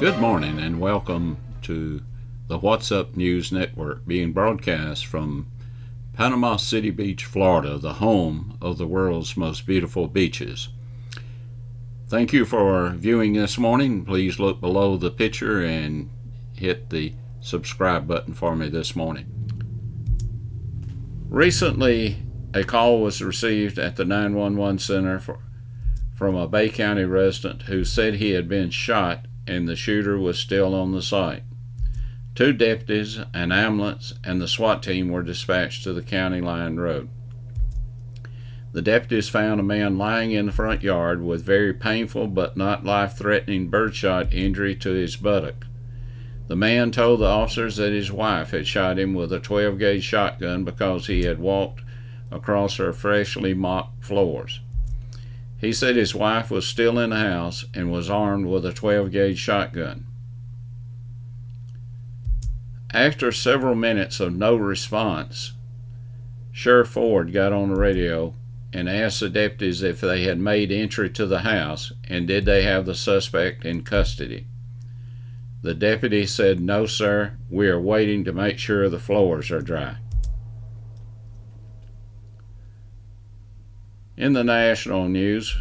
Good morning and welcome to the What's Up News Network, being broadcast from Panama City Beach, Florida, the home of the world's most beautiful beaches. Thank you for viewing this morning. Please look below the picture and hit the subscribe button for me this morning. Recently, a call was received at the 911 center from a Bay County resident who said he had been shot and the shooter was still on the site. 2 deputies, an ambulance, and the SWAT team were dispatched to the county line road. The deputies found a man lying in the front yard with very painful but not life-threatening birdshot injury to his buttock. The man told the officers that his wife had shot him with a 12-gauge shotgun because he had walked across her freshly mopped floors. He said his wife was still in the house and was armed with a 12-gauge shotgun. After several minutes of no response, Sheriff Ford got on the radio and asked the deputies if they had made entry to the house and did they have the suspect in custody. The deputy said, "No, sir, we are waiting to make sure the floors are dry." In the national news,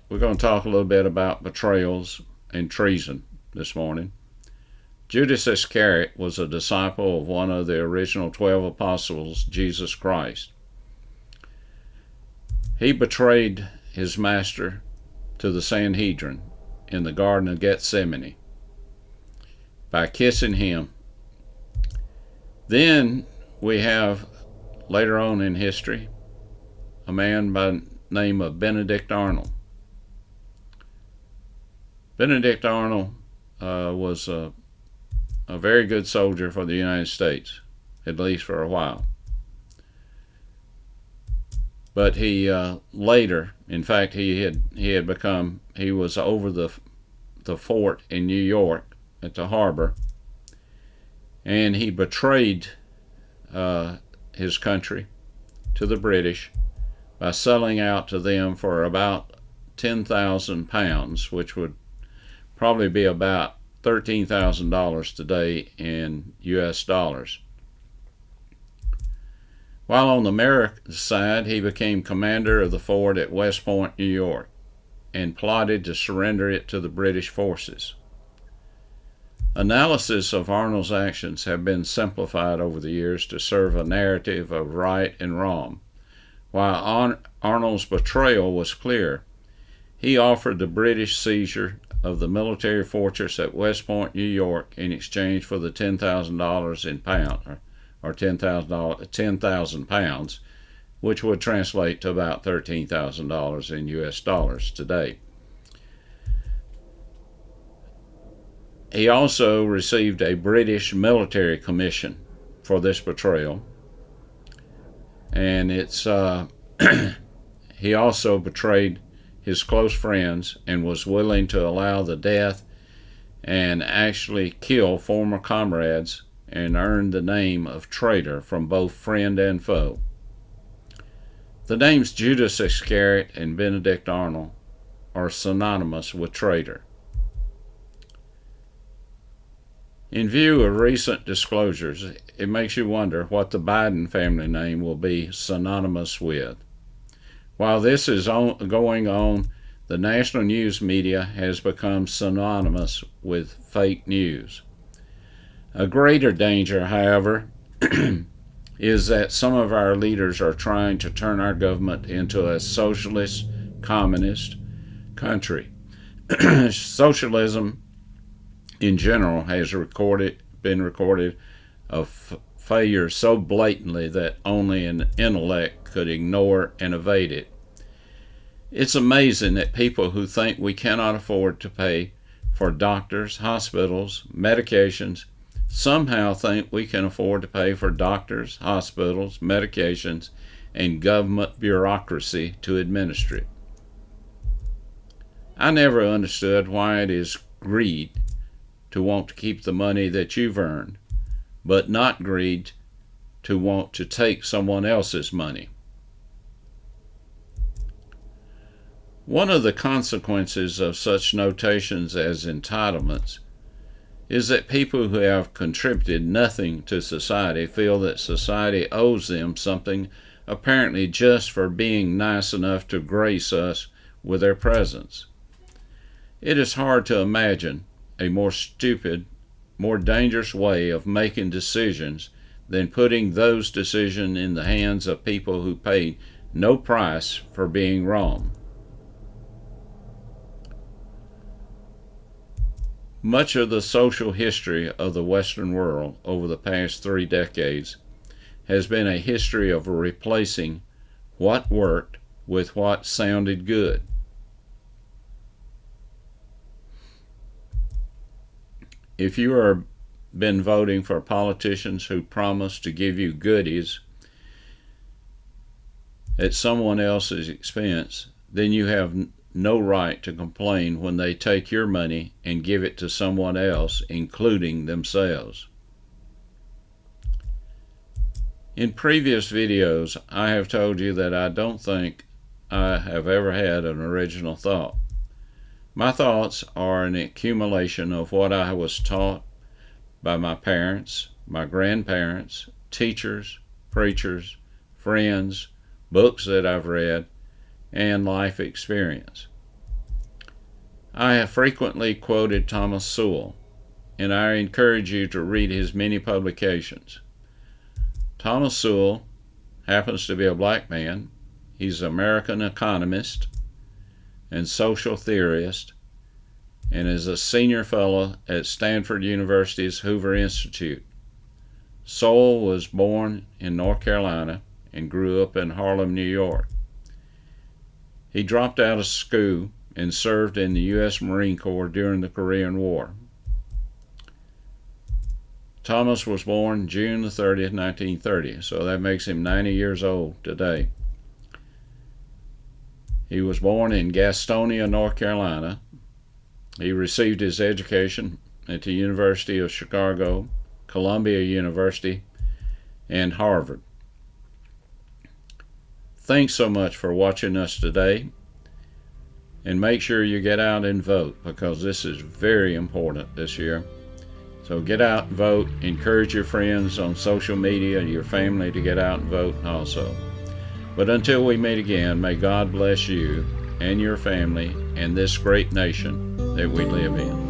we're going to talk a little bit about betrayals and treason this morning. Judas Iscariot was a disciple of one of the original 12 apostles, Jesus Christ. He betrayed his master to the Sanhedrin in the Garden of Gethsemane by kissing him. Then we have, later on in history, a man by the name of Benedict Arnold. Benedict Arnold was a very good soldier for the United States, at least for a while. But he later, in fact, he was over the fort in New York at the harbor, and he betrayed his country to the British by selling out to them for about 10,000 pounds, which would probably be about $13,000 today in US dollars. While on the American side, he became commander of the fort at West Point, New York, and plotted to surrender it to the British forces. Analysis of Arnold's actions have been simplified over the years to serve a narrative of right and wrong. While Arnold's betrayal was clear, he offered the British seizure of the military fortress at West Point, New York, in exchange for the $10,000 in pound, or 10,000 pounds, which would translate to about $13,000 in US dollars today. He also received a British military commission for this betrayal, and he also betrayed his close friends and was willing to allow the death and actually kill former comrades and earn the name of traitor from both friend and foe. The names Judas Iscariot and Benedict Arnold are synonymous with traitor. In view of recent disclosures, it makes you wonder what the Biden family name will be synonymous with. While this is going on, the national news media has become synonymous with fake news. A greater danger, however, is that some of our leaders are trying to turn our government into a socialist, communist country. Socialism in general has been recorded of failure so blatantly that only an intellect could ignore and evade it. It's amazing that people who think we cannot afford to pay for doctors, hospitals, medications, somehow think we can afford to pay for doctors, hospitals, medications, and government bureaucracy to administer it. I never understood why it is greed to want to keep the money that you've earned, but not greed to want to take someone else's money. One of the consequences of such notations as entitlements is that people who have contributed nothing to society feel that society owes them something, apparently just for being nice enough to grace us with their presence. It is hard to imagine a more stupid, more dangerous way of making decisions than putting those decisions in the hands of people who paid no price for being wrong. Much of the social history of the Western world over the past 3 decades has been a history of replacing what worked with what sounded good. If you have been voting for politicians who promise to give you goodies at someone else's expense, then you have no right to complain when they take your money and give it to someone else, including themselves. In previous videos, I have told you that I don't think I have ever had an original thought. My thoughts are an accumulation of what I was taught by my parents, my grandparents, teachers, preachers, friends, books that I've read, and life experience. I have frequently quoted Thomas Sowell, and I encourage you to read his many publications. Thomas Sowell happens to be a black man. He's an American economist and social theorist, and is a senior fellow at Stanford University's Hoover Institute. Sowell was born in North Carolina and grew up in Harlem, New York. He dropped out of school and served in the U.S. Marine Corps during the Korean War. Thomas was born June 30th, 1930, so that makes him 90 years old today. He was born in Gastonia, North Carolina. He received his education at the University of Chicago, Columbia University, and Harvard. Thanks so much for watching us today, and make sure you get out and vote, because this is very important this year. So get out and vote. Encourage your friends on social media, your family, to get out and vote also. But until we meet again, may God bless you and your family and this great nation that we live in.